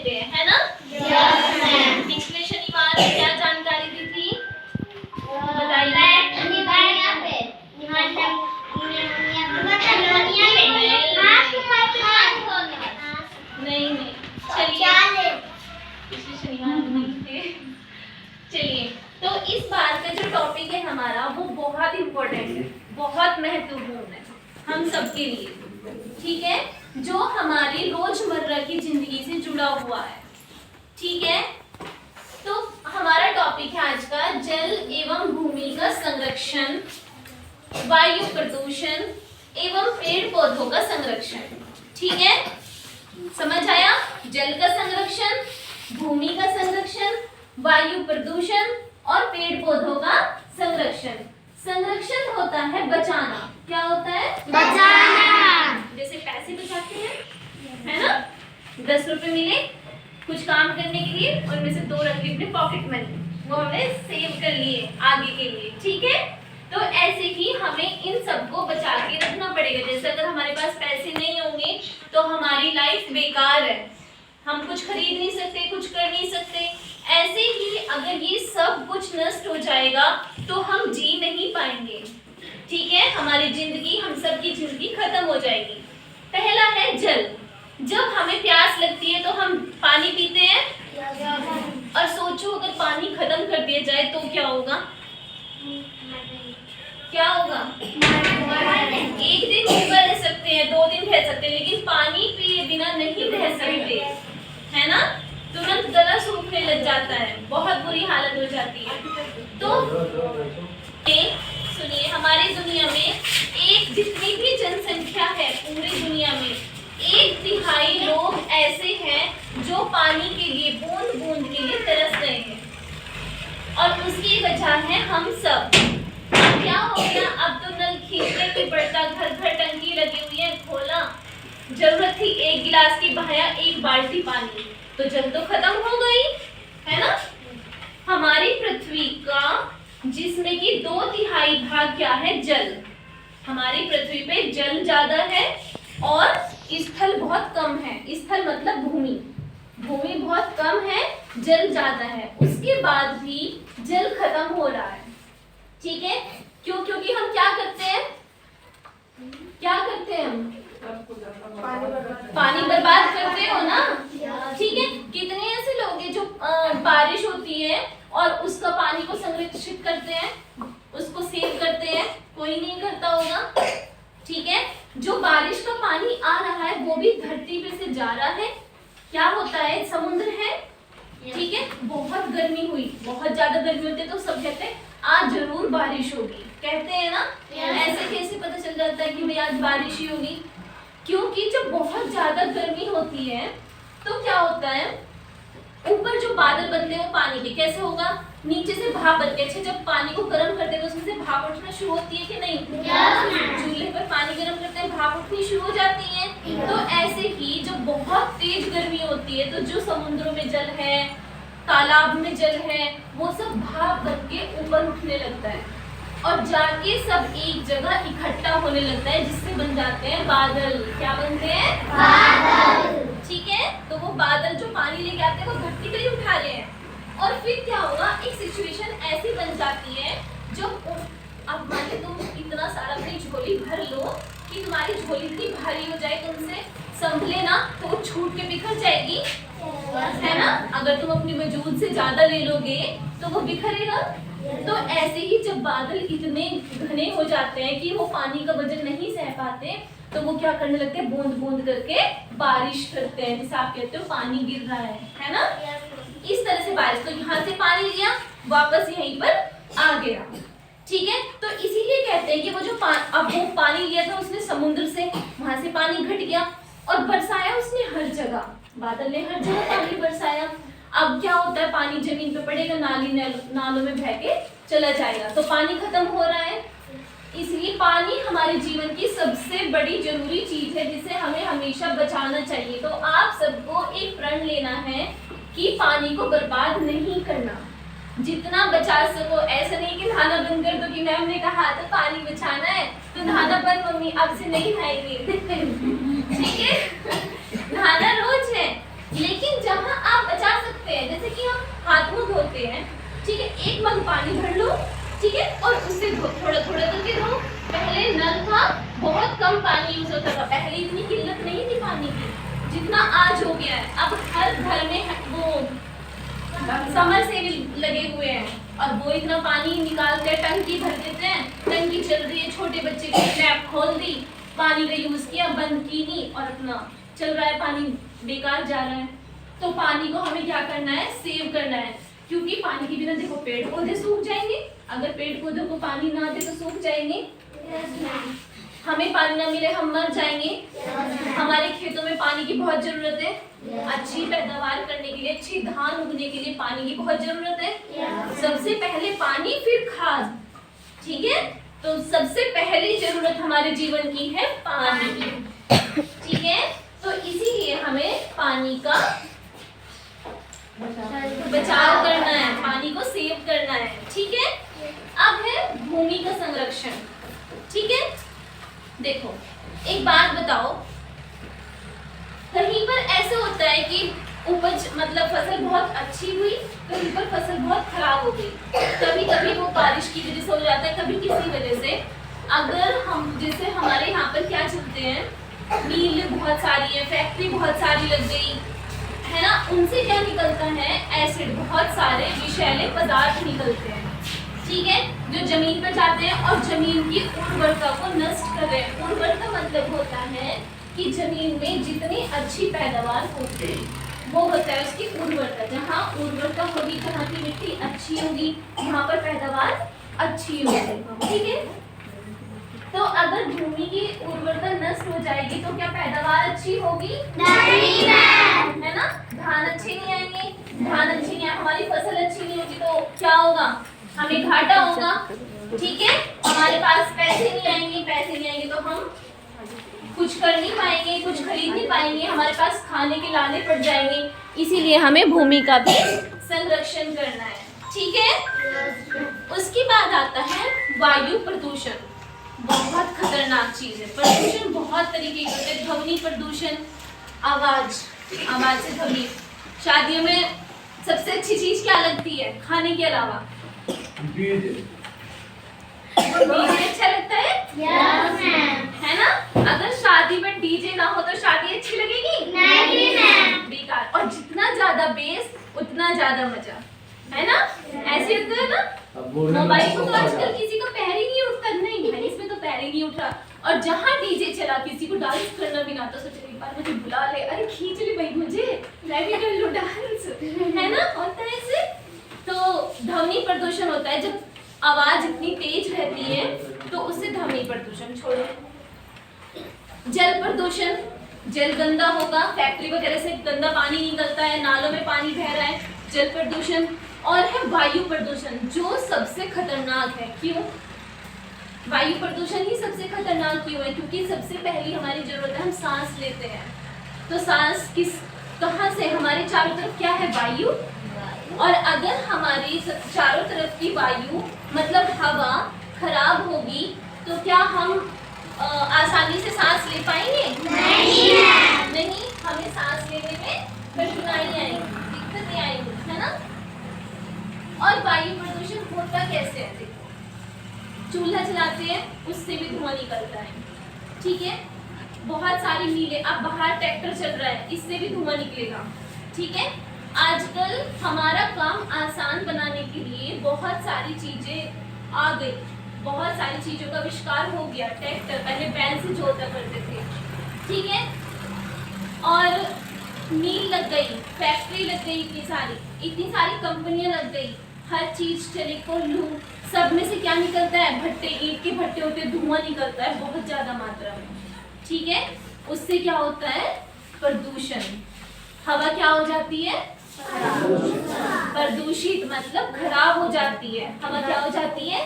लेते हैं, है ना? Yes ma'am. पिछले शनिवार क्या जानकारी दी थी बताइए। नहीं चलिए, पिछले शनिवार नहीं थे। चलिए, तो इस बार का जो टॉपिक है हमारा वो बहुत इम्पोर्टेंट है, बहुत महत्वपूर्ण है हम सबके लिए, ठीक है, जो हमारी रोजमर्रा की जिंदगी से जुड़ा हुआ है, ठीक है। तो हमारा टॉपिक है आज का जल एवं भूमि का संरक्षण, वायु प्रदूषण एवं पेड़ पौधों का संरक्षण, ठीक है। समझ आया? जल का संरक्षण, भूमि का संरक्षण, वायु प्रदूषण और पेड़ पौधों का संरक्षण। संरक्षण होता है बचाना। क्या होता है? बचाना। जैसे पैसे बचाते हैं, है ना? 10 रुपए मिले कुछ काम करने के लिए और में से 2 रख लिए अपने पॉकेट मनी, वो हमने सेव कर लिए आगे के लिए, ठीक है। तो ऐसे ही हमें इन सबको बचा के रखना पड़ेगा। जैसे अगर हमारे पास पैसे नहीं होंगे तो हमारी लाइफ बेकार है, हम कुछ खरीद नहीं सकते, कुछ कर नहीं सकते। ऐसे ही अगर ये सब कुछ नष्ट हो जाएगा तो हम जी नहीं पाएंगे, ठीक है। हमारी जिंदगी, हम सबकी जिंदगी खत्म हो जाएगी। पहला है जल। जब हमें प्यास लगती है तो हम पानी पीते हैं, और सोचो अगर पानी खत्म कर दिया जाए तो क्या होगा? क्या होगा? एक दिन भूखा रह सकते हैं, 2 दिन रह सकते हैं, लेकिन पानी पिए बिना नहीं रह सकते, है ना? तुरंत गला सूखने लग जाता है, बहुत बुरी हालत हो जाती है। तो सुनिए, हमारी दुनिया में एक जितनी भी जनसंख्या है पूरी दुनिया में 1/3 लोग ऐसे हैं जो पानी के लिए, बूंद बूंद के लिए तरस रहे हैं, और उसकी वजह है हम सब। क्या हो गया? अब तो नल खींचने नहीं पड़ता, घर घर टंकी लगी हुई है, खोला, जरूरत थी 1 गिलास की, बहाया 1 बाल्टी पानी, तो जल तो खत्म हो गई, है ना? हमारी पृथ्वी का जिसमें कि 2/3 भाग क्या है? जल। हमारी पृथ्वी पे जल ज्यादा है और स्थल बहुत कम है। स्थल मतलब भूमि, भूमि बहुत कम है, जल ज्यादा है। उसके बाद भी जल खत्म हो रहा है, ठीक है। क्यों? क्योंकि हम क्या करते हैं? क्या करते हैं हम? पानी बर्बाद करते हो ना, ठीक है। कितने ऐसे लोग हैं जो बारिश होती है और उसका पानी को संरक्षित करते हैं, उसको सेव करते हैं? कोई नहीं करता होगा, ठीक है। जो बारिश का पानी आ रहा है वो भी धरती पे से जा रहा है, क्या होता है? समुद्र है, ठीक है। बहुत गर्मी हुई, बहुत ज्यादा गर्मी होती है तो सब कहते हैं आज जरूर बारिश होगी, कहते हैं ना। ऐसे कैसे पता चल जाता है कि भाई आज बारिश ही होगी? क्योंकि जब बहुत ज्यादा गर्मी होती है तो क्या होता है, ऊपर जो बादल बनते हैं वो पानी के, कैसे होगा? नीचे से भाप बनते हैं। जब पानी को गर्म करते हैं तो उसमें से भाप उठना शुरू होती है कि नहीं? चूल्हे पर पानी गर्म करते हैं, भाप उठनी शुरू हो जाती है। तो ऐसे ही जब बहुत तेज गर्मी होती है तो जो समुद्रों में जल है, तालाब में जल है, वो सब भाप बन के ऊपर उठने लगता है और जाके सब एक जगह इकट्ठा होने लगता है, जिससे बन जाते हैं बादल। क्या बनते हैं? बादल, ठीक है। तो वो बादल जो पानी लेके आते हैं वो धरती पे ही उठा रहे हैं, और फिर क्या होगा? एक सिचुएशन ऐसी बन जाती है जो, अब मान लो तुम इतना सारा अपनी झोली भर लो कि तुम्हारी झोली इतनी भारी हो जाए, तुमसे संभले ना तो वो छूट के बिखर जाएगी, है ना? अगर तुम अपनी वजूद से ज्यादा ले लोगे तो वो बिखरेगा। तो ऐसे ही जब बादल इतने घने हो जाते हैं कि वो पानी का वजन नहीं सह पाते तो वो क्या करने लगते हैं? बूंद बूंद करके बारिश करते हैं, जिसे आप कहते हो पानी गिर रहा है ना? इस तरह से बारिश। तो यहाँ से पानी लिया, वापस यहीं पर आ गया, ठीक है। तो इसीलिए कहते हैं कि वो जो अब वो पानी लिया था उसने समुद्र से, वहां से पानी घट गया और बरसाया उसने हर जगह, बादल ने हर जगह पानी बरसाया। अब क्या होता है? पानी जमीन पे पड़ेगा, नालों में बह के चला जाएगा, तो पानी खत्म हो रहा है। इसलिए पानी हमारे जीवन की सबसे बड़ी जरूरी चीज है, जिसे हमें हमेशा बचाना चाहिए। तो आप सबको एक प्रण लेना है कि पानी को बर्बाद नहीं करना, जितना बचा सको। ऐसा नहीं कि नहाना बंद कर दो कि मैम ने कहा था पानी बचाना है तो नहाना बंद, मम्मी अब से नहीं नहाएंगे, ठीक है। नहाना रोज है, लेकिन जहाँ आप बचा सकते हैं, जैसे कि हम हाथ मुंह धोते हैं, ठीक है, एक मग पानी भर लो, ठीक है, और उससे थोड़ा थोड़ा करके धो। पहले नल था, बहुत कम पानी यूज होता था, पहले इतनी किल्लत नहीं थी पानी की जितना आज हो गया है। अब हर घर में वो समर सेल लगे हुए हैं और वो इतना पानी निकालते हैं, टंकी भर देते हैं, टंकी चल रही है, छोटे बच्चे की टैप खोल दी, पानी का यूज किया, बंद की नहीं और अपना चल रहा है, पानी बेकार जा रहा है। तो पानी को हमें क्या करना है, सेव करना है, क्योंकि पानी के बिना देखो पेड़ पौधे सूख जाएंगे, अगर पेड़ पौधों को पानी ना दे तो सूख जाएंगे, हमें पानी ना मिले हम मर जाएंगे, हमारे खेतों में पानी की बहुत जरूरत है, अच्छी पैदावार करने के लिए, अच्छी धान उगने के लिए पानी की बहुत जरूरत है। सबसे पहले पानी, फिर खाद, ठीक है। तो सबसे पहली जरूरत हमारे जीवन की है पानी, ठीक है। तो इसीलिए हमें पानी का बचाव करना है, पानी को सेव करना है, ठीक है। अब है भूमि का संरक्षण, ठीक है। देखो एक बात बताओ, कहीं पर ऐसे होता है कि उपज मतलब फसल बहुत अच्छी हुई, कहीं पर फसल बहुत खराब हो गई, कभी कभी वो बारिश की वजह से हो जाता है, कभी किसी वजह से। अगर हम जैसे हमारे यहाँ पर क्या चलते हैं, मिल बहुत सारी है, फैक्ट्री बहुत सारी लग गई है ना, उनसे क्या निकलता है, एसिड, बहुत सारे विषैले पदार्थ निकलते हैं, ठीक है, जो जमीन पर जाते हैं और जमीन की उर्वरता को नष्ट कर रहे हैं। उर्वरता मतलब होता है कि जमीन में जितनी अच्छी पैदावार होती है वो होता है उसकी उर्वरता। जहाँ उर्वरता होगी, जहाँ की मिट्टी अच्छी होगी, वहाँ पर पैदावार अच्छी होगी, ठीक है। तो अगर भूमि की उर्वरता नष्ट हो जाएगी तो क्या पैदावार अच्छी होगी? नहीं है ना, धान अच्छे नहीं आएंगे, धान अच्छी नहीं, हमारी फसल अच्छी नहीं होगी तो क्या होगा, हमें घाटा होगा, ठीक है। हमारे पास पैसे नहीं आएंगे, पैसे नहीं आएंगे तो हम कुछ कर नहीं पाएंगे, कुछ खरीद नहीं पाएंगे, हमारे पास खाने के लाले पड़ जाएंगे। इसीलिए हमें भूमि का भी संरक्षण करना है, ठीक है। उसके बाद आता है वायु प्रदूषण, बहुत खतरनाक चीज है। प्रदूषण बहुत तरीके के होते हैं, ध्वनि प्रदूषण, आवाज से ध्वनि। शादियों में सबसे अच्छी चीज क्या लगती है खाने के अलावा? डीजे अच्छा लगता है? Yes ma'am. है ना, अगर शादी में डीजे ना हो तो शादी अच्छी लगेगी? नहीं मैम, बेकार। और जितना ज्यादा बेस उतना ज्यादा मजा, है ना, ऐसे होता है ना। मोबाइल को तो आजकल किसी का पैर ही नहीं उठता, नहीं भाई इसमें तो पैर ही नहीं उठ रहा। और जहाँ डीजे चला, किसी को डांस करना भी ना तो सोचे एक बार मुझे बुला ले, अरे खींच ले भाई मुझे, मैं भी कर लूं डांस, है ना, होता है ऐसे। तो ध्वनि प्रदूषण होता है, जब आवाज इतनी तेज रहती है तो उससे ध्वनि प्रदूषण। छोड़ो, जल प्रदूषण, जल गंदा होगा, फैक्ट्री वगैरह से गंदा पानी निकलता है, नालों में पानी बह रहा है, जल प्रदूषण। और है वायु प्रदूषण, जो सबसे खतरनाक है। क्यों वायु प्रदूषण ही सबसे खतरनाक क्यों है? क्योंकि सबसे पहली हमारी जरूरत है, हम सांस लेते हैं, तो सांस कहाँ से? हमारे चारों तरफ क्या है? वायु। और अगर हमारी चारों तरफ की वायु मतलब हवा खराब होगी तो क्या हम आसानी से सांस ले पाएंगे? नहीं, हमें सांस लेने में कठिनाई आएगी, दिक्कतें आएंगी, है ना। और वायु प्रदूषण होता कैसे है? देखो, चूल्हा जलाते हैं उससे भी धुआं निकलता है, ठीक है। बहुत सारी मीलें, अब बाहर ट्रैक्टर चल रहा है, इससे भी धुआं निकलेगा, ठीक है। आजकल हमारा काम आसान बनाने के लिए बहुत सारी चीजें आ गई, बहुत सारी चीजों का आविष्कार हो गया। ट्रैक्टर पहले बैल से जोता करते थे, ठीक है, और मील लग गई, फैक्ट्री लग गई, इतनी सारी कंपनियां लग गई, हर चीज चले को लू, सब में से क्या निकलता है? भट्टे, ईंट के भट्टे होते हैं, धुआं निकलता है बहुत ज्यादा मात्रा में, ठीक है। उससे क्या होता है? प्रदूषण। हवा क्या हो जाती है? प्रदूषित मतलब खराब हो जाती है। हवा क्या हो जाती है?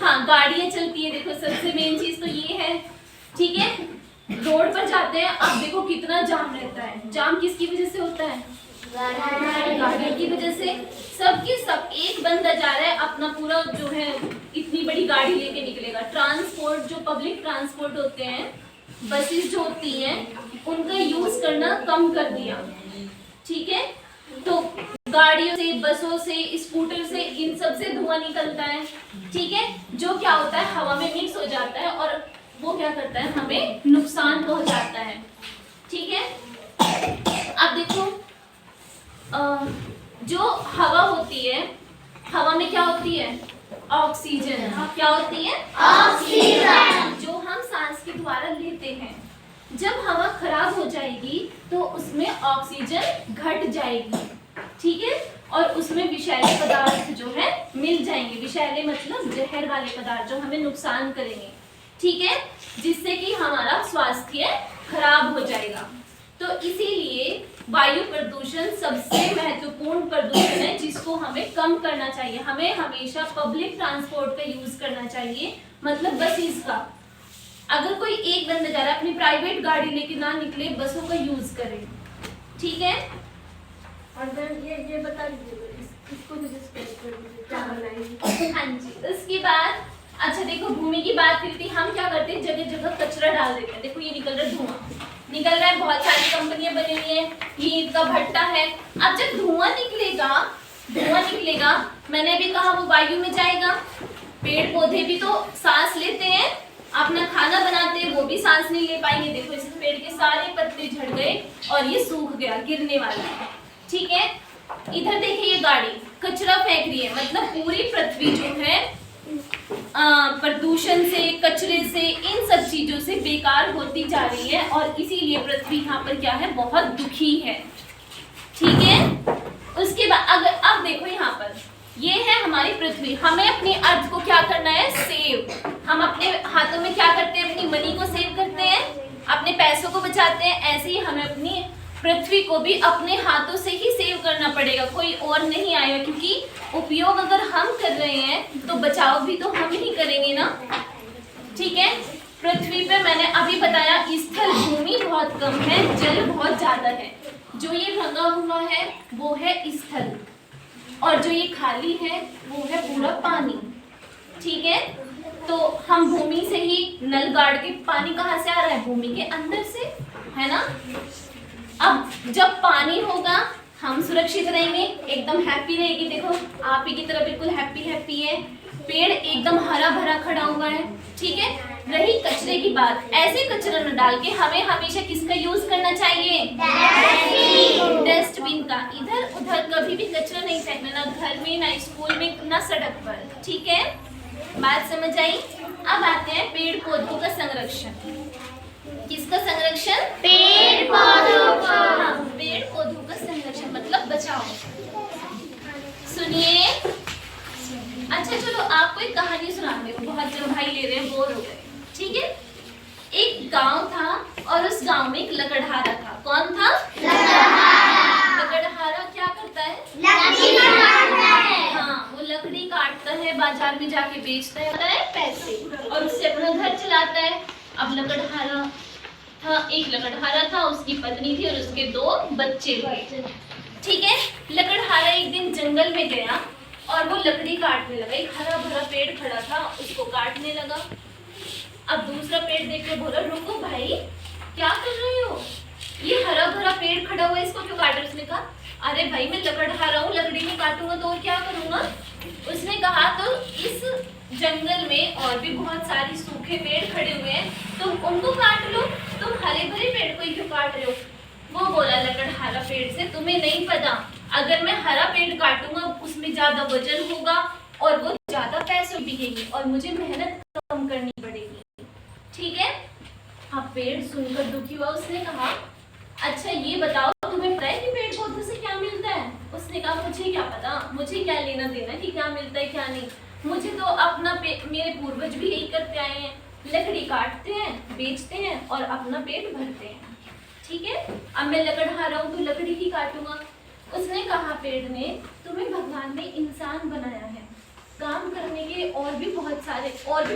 हाँ, गाड़ियां चलती है, देखो सबसे मेन चीज तो ये है, ठीक है। रोड पर जाते हैं, अब देखो कितना जाम रहता है। जाम किसकी वजह से होता है? गाड़ियों की वजह से। सबके सब एक बंदा जा रहा है, अपना पूरा जो है इतनी बड़ी गाड़ी लेके निकलेगा। ट्रांसपोर्ट, जो पब्लिक ट्रांसपोर्ट होते हैं बसेस जो होती हैं उनका यूज करना कम कर दिया। ठीक है, तो गाड़ियों से, बसों से, स्कूटर से, इन सब से धुआं निकलता है। ठीक है, जो क्या होता है हवा में मिक्स हो जाता है और वो क्या करता है, हमें नुकसान पहुंचाता है। ठीक है, अब देखो जो हवा होती है, हवा में क्या होती है, ऑक्सीजन। क्या होती है, ऑक्सीजन, जो हम सांस के द्वारा लेते हैं। जब हवा खराब हो जाएगी तो उसमें ऑक्सीजन घट जाएगी। ठीक है, और उसमें विषैले पदार्थ जो है मिल जाएंगे। विषैले मतलब जहर वाले पदार्थ जो हमें नुकसान करेंगे। ठीक है, जिससे कि हमारा स्वास्थ्य खराब हो जाएगा। तो इसीलिए वायु प्रदूषण सबसे महत्वपूर्ण प्रदूषण है जिसको हमें कम करना चाहिए। हमें हमेशा पब्लिक ट्रांसपोर्ट का यूज करना चाहिए, मतलब बसेस का। अगर कोई एक बंदा जा रहा है, अपनी प्राइवेट गाड़ी लेके ना निकले, बसों का यूज करे। ठीक है, और ये बता दीजिए इसको क्या बनाएंगे। हाँ जी, उसके बाद अच्छा देखो, भूमि की बात करी थी। हम क्या करते हैं, जगह जगह कचरा डाल देते हैं। देखो ये निकल रहा है, धुआं निकल रहा है, बहुत सारी कंपनियां बनी हुई हैं, ये इनका भट्टा है। अब जब धुआं निकलेगा, मैंने अभी कहा वो वायु में जाएगा। पेड़ पौधे भी तो सांस लेते हैं, अपना खाना बनाते हैं, वो भी सांस नहीं ले पाएंगे। देखो इस पेड़ के सारे पत्ते झड़ गए और ये सूख गया, गिरने वाला है। ठीक है, इधर देखिए ये गाड़ी कचरा फेंक रही है, मतलब पूरी पृथ्वी जो है प्रदूषण से, कचरे से, इन सब चीजों से बेकार होती जा रही है और इसीलिए पृथ्वी यहाँ पर क्या है, बहुत दुखी है। ठीक है, उसके बाद अगर अब देखो यहाँ पर ये है हमारी पृथ्वी। हमें अपनी अर्थ को क्या करना है, सेव। हम अपने हाथों में क्या करते हैं, अपनी मनी को सेव करते हैं, अपने पैसों को बचाते हैं। ऐसे ही हमें अपनी पृथ्वी को भी अपने हाथों से ही सेव करना पड़ेगा, कोई और नहीं आएगा। क्योंकि उपयोग अगर हम कर रहे हैं तो बचाव भी तो हम ही करेंगे ना। ठीक है, पृथ्वी पे मैंने अभी बताया स्थल भूमि बहुत कम है, जल बहुत ज्यादा है। जो ये रंगा हुआ है वो है स्थल और जो ये खाली है वो है पूरा पानी। ठीक है, तो हम भूमि से ही नल गाड़ के, पानी कहाँ से आ रहा है, भूमि के अंदर से, है ना। अब जब पानी होगा हम सुरक्षित रहेंगे, एकदम हैप्पी रहेगी। देखो आप ही की तरह बिल्कुल हैप्पी है, पेड़ एकदम हरा भरा खड़ा हुआ है। ठीक है, रही कचरे की बात, ऐसे कचरा न डाल के हमें हमेशा किसका यूज करना चाहिए, डस्टबिन का। इधर उधर कभी भी कचरा नहीं फेंकना, ना घर में, ना स्कूल में, ना सड़क पर। ठीक है, बात समझ आई। अब आते हैं पेड़ पौधों का संरक्षण। किसका संरक्षण, पेड़ पौधों का। पेड़ पौधों का संरक्षण मतलब बचाओ। सुनिए, अच्छा चलो आपको एक कहानी सुनाते हो, बहुत जब भाई ले रहे हैं, बोर हो गए। ठीक है, एक गांव था और उस गांव में एक लकड़हारा था। कौन था, लकड़हारा क्या करता है, लकड़ी काटता है। हाँ, वो लकड़ी काटता है, बाजार में जाके बेचता है पैसे और उससे अपना घर चलाता है। अब लकड़हारा था, एक लकड़हारा था, उसकी पत्नी थी और उसके 2 बच्चे थे। ठीक है, लकड़हारा एक दिन जंगल में गया और वो लकड़ी काटने लगा। एक हरा भरा पेड़ खड़ा था, उसको काटने लगा। अब दूसरा पेड़ देख के बोला, रुको भाई क्या कर रहे हो, ये हरा भरा पेड़ खड़ा हुआ है, इसको क्यों काट रहे हो। उसने कहा, अरे भाई मैं लकड़हारा हूँ, लकड़ी नहीं काटूंगा तो और क्या करूंगा। उसने कहा, तो इस जंगल में और भी बहुत सारी सूखे पेड़ खड़े हुए हैं, तुम उनको काट लो, तुम हरे भरे पेड़ को ही क्यों काट रहे हो। वो बोला लकड़हारा पेड़ से, तुम्हें नहीं पता, अगर मैं हरा पेड़ काटूंगा उसमें ज्यादा वजन होगा और वो ज्यादा पैसे बिकेंगे और मुझे मेहनत कम करनी पड़ेगी। ठीक है, अब पेड़ सुनकर दुखी हुआ। उसने कहा, अच्छा ये बताओ तुम्हें पता है कि पेड़ पौधों से क्या मिलता है। उसने कहा, मुझे क्या पता, मुझे क्या लेना देना कि क्या मिलता है क्या नहीं। मुझे तो अपना मेरे पूर्वज भी यही करते आए हैं, लकड़ी काटते हैं, बेचते हैं और अपना पेट भरते हैं। ठीक है, अब मैं लकड़हारा हूँ तो लकड़ी ही काटूंगा। उसने कहा पेड़ ने, तुम्हें भगवान ने इंसान बनाया है, काम करने के और भी बहुत सारे और भी